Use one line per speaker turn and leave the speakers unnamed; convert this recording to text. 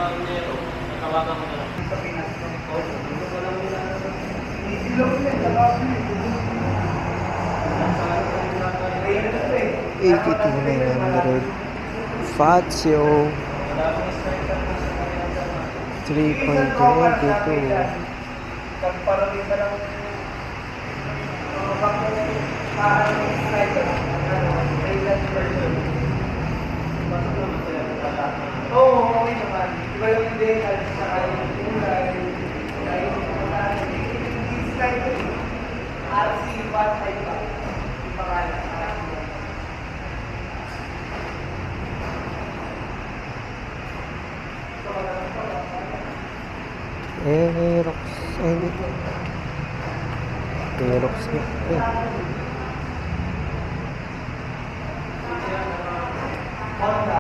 Nero, natawagan ko na lang.
Sa Pinas ko. Dito ko lang nila. Isilaw niya, talaga niya.
82,900. Fazio 3.22.
Pagparami ka lang parang slider. Thailand version. Oo, okay naman. Iba yung hindi, saka yung kulay, yung slider. RC 155 pa. Yung pangalan.
Aerox. Ay, hindi. Aerox nga.